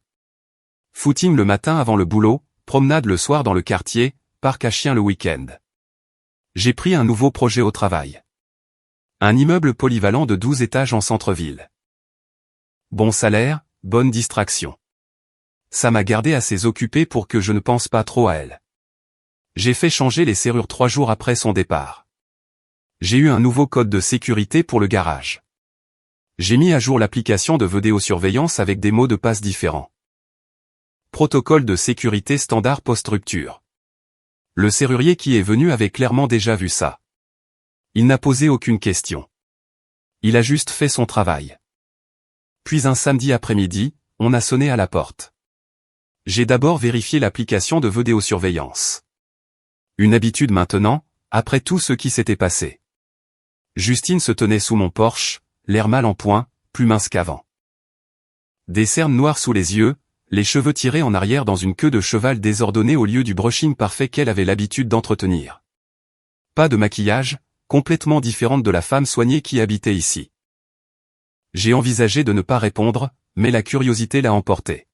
Footing le matin avant le boulot, promenade le soir dans le quartier, parc à chiens le week-end. J'ai pris un nouveau projet au travail. Un immeuble polyvalent de 12 étages en centre-ville. Bon salaire, bonne distraction. Ça m'a gardé assez occupé pour que je ne pense pas trop à elle. J'ai fait changer les serrures 3 jours après son départ. J'ai eu un nouveau code de sécurité pour le garage. J'ai mis à jour l'application de vidéosurveillance avec des mots de passe différents. Protocole de sécurité standard post-rupture. Le serrurier qui est venu avait clairement déjà vu ça. Il n'a posé aucune question. Il a juste fait son travail. Puis un samedi après-midi, on a sonné à la porte. J'ai d'abord vérifié l'application de vidéosurveillance. Une habitude maintenant, après tout ce qui s'était passé. Justine se tenait sous mon porche, l'air mal en point, plus mince qu'avant. Des cernes noires sous les yeux, les cheveux tirés en arrière dans une queue de cheval désordonnée au lieu du brushing parfait qu'elle avait l'habitude d'entretenir. Pas de maquillage, complètement différente de la femme soignée qui habitait ici. J'ai envisagé de ne pas répondre, mais la curiosité l'a emporté.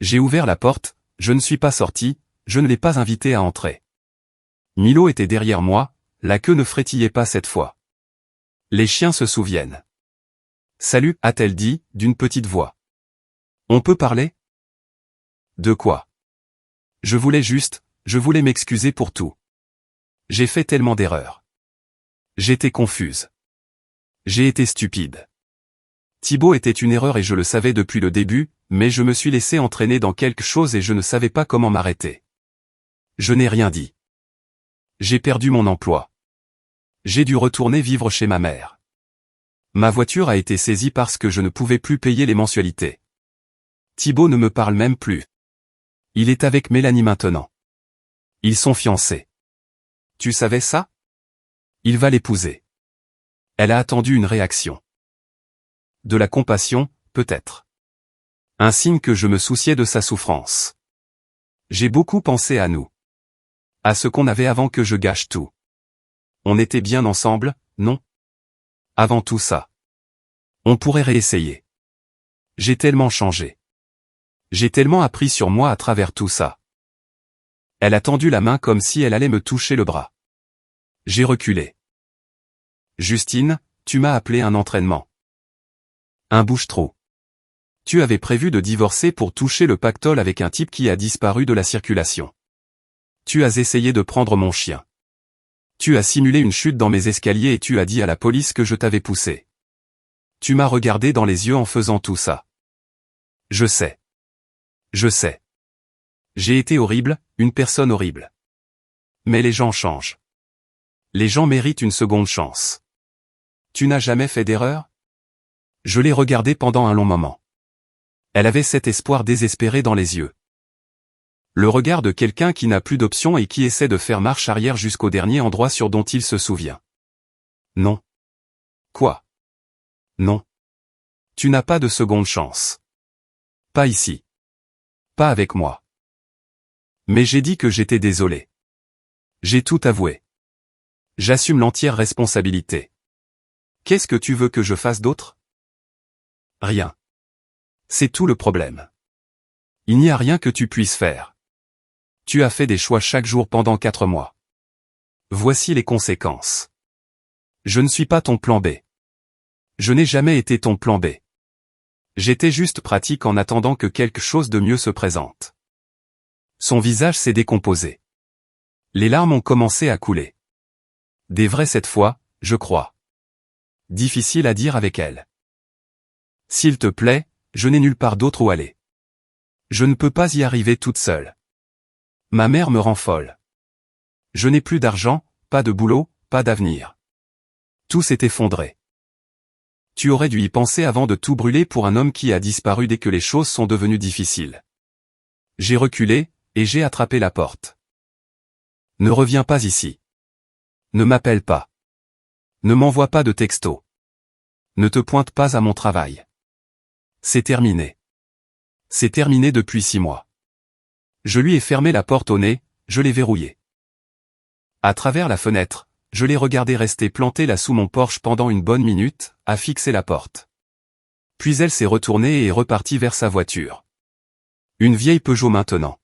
J'ai ouvert la porte, je ne suis pas sorti, je ne l'ai pas invité à entrer. Milo était derrière moi, la queue ne frétillait pas cette fois. Les chiens se souviennent. Salut, a-t-elle dit, d'une petite voix. On peut parler? De quoi? Je voulais m'excuser pour tout. J'ai fait tellement d'erreurs. J'étais confuse. J'ai été stupide. Thibaut était une erreur et je le savais depuis le début, mais je me suis laissé entraîner dans quelque chose et je ne savais pas comment m'arrêter. Je n'ai rien dit. J'ai perdu mon emploi. J'ai dû retourner vivre chez ma mère. Ma voiture a été saisie parce que je ne pouvais plus payer les mensualités. Thibaut ne me parle même plus. Il est avec Mélanie maintenant. Ils sont fiancés. Tu savais ça? Il va l'épouser. Elle a attendu une réaction. De la compassion, peut-être. Un signe que je me souciais de sa souffrance. J'ai beaucoup pensé à nous. À ce qu'on avait avant que je gâche tout. On était bien ensemble, non? Avant tout ça. On pourrait réessayer. J'ai tellement changé. J'ai tellement appris sur moi à travers tout ça. Elle a tendu la main comme si elle allait me toucher le bras. J'ai reculé. Justine, tu m'as appelé un entraînement. Un bouche-trou. Tu avais prévu de divorcer pour toucher le pactole avec un type qui a disparu de la circulation. Tu as essayé de prendre mon chien. Tu as simulé une chute dans mes escaliers et tu as dit à la police que je t'avais poussé. Tu m'as regardé dans les yeux en faisant tout ça. Je sais. Je sais. J'ai été horrible, une personne horrible. Mais les gens changent. Les gens méritent une seconde chance. Tu n'as jamais fait d'erreur? Je l'ai regardée pendant un long moment. Elle avait cet espoir désespéré dans les yeux. Le regard de quelqu'un qui n'a plus d'option et qui essaie de faire marche arrière jusqu'au dernier endroit sur dont il se souvient. Non. Quoi? Non. Tu n'as pas de seconde chance. Pas ici. Pas avec moi. Mais j'ai dit que j'étais désolé. J'ai tout avoué. J'assume l'entière responsabilité. Qu'est-ce que tu veux que je fasse d'autre? Rien. C'est tout le problème. Il n'y a rien que tu puisses faire. Tu as fait des choix chaque jour pendant 4 mois. Voici les conséquences. Je ne suis pas ton plan B. Je n'ai jamais été ton plan B. J'étais juste pratique en attendant que quelque chose de mieux se présente. Son visage s'est décomposé. Les larmes ont commencé à couler. Des vraies cette fois, je crois. Difficile à dire avec elle. S'il te plaît, je n'ai nulle part d'autre où aller. Je ne peux pas y arriver toute seule. Ma mère me rend folle. Je n'ai plus d'argent, pas de boulot, pas d'avenir. Tout s'est effondré. Tu aurais dû y penser avant de tout brûler pour un homme qui a disparu dès que les choses sont devenues difficiles. J'ai reculé, et j'ai attrapé la porte. Ne reviens pas ici. Ne m'appelle pas. Ne m'envoie pas de texto. Ne te pointe pas à mon travail. C'est terminé. C'est terminé depuis 6 mois. Je lui ai fermé la porte au nez, je l'ai verrouillée. À travers la fenêtre, je l'ai regardée rester plantée là sous mon porche pendant une bonne minute, à fixer la porte. Puis elle s'est retournée et est repartie vers sa voiture. Une vieille Peugeot maintenant.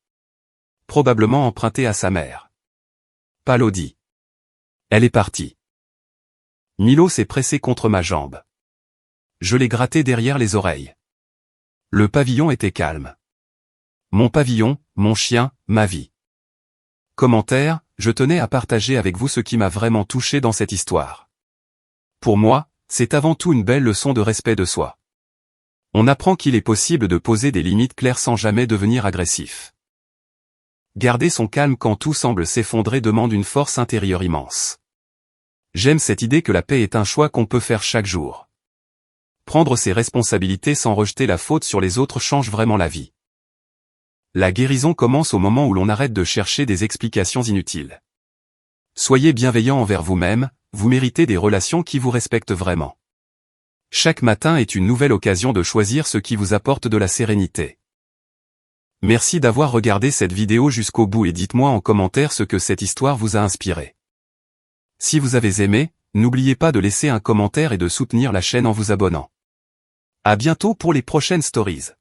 Probablement empruntée à sa mère. Pas l'Audi. Elle est partie. Milo s'est pressé contre ma jambe. Je l'ai gratté derrière les oreilles. Le pavillon était calme. Mon pavillon, mon chien, ma vie. Commentaire, je tenais à partager avec vous ce qui m'a vraiment touché dans cette histoire. Pour moi, c'est avant tout une belle leçon de respect de soi. On apprend qu'il est possible de poser des limites claires sans jamais devenir agressif. Garder son calme quand tout semble s'effondrer demande une force intérieure immense. J'aime cette idée que la paix est un choix qu'on peut faire chaque jour. Prendre ses responsabilités sans rejeter la faute sur les autres change vraiment la vie. La guérison commence au moment où l'on arrête de chercher des explications inutiles. Soyez bienveillant envers vous-même, vous méritez des relations qui vous respectent vraiment. Chaque matin est une nouvelle occasion de choisir ce qui vous apporte de la sérénité. Merci d'avoir regardé cette vidéo jusqu'au bout et dites-moi en commentaire ce que cette histoire vous a inspiré. Si vous avez aimé, n'oubliez pas de laisser un commentaire et de soutenir la chaîne en vous abonnant. À bientôt pour les prochaines stories.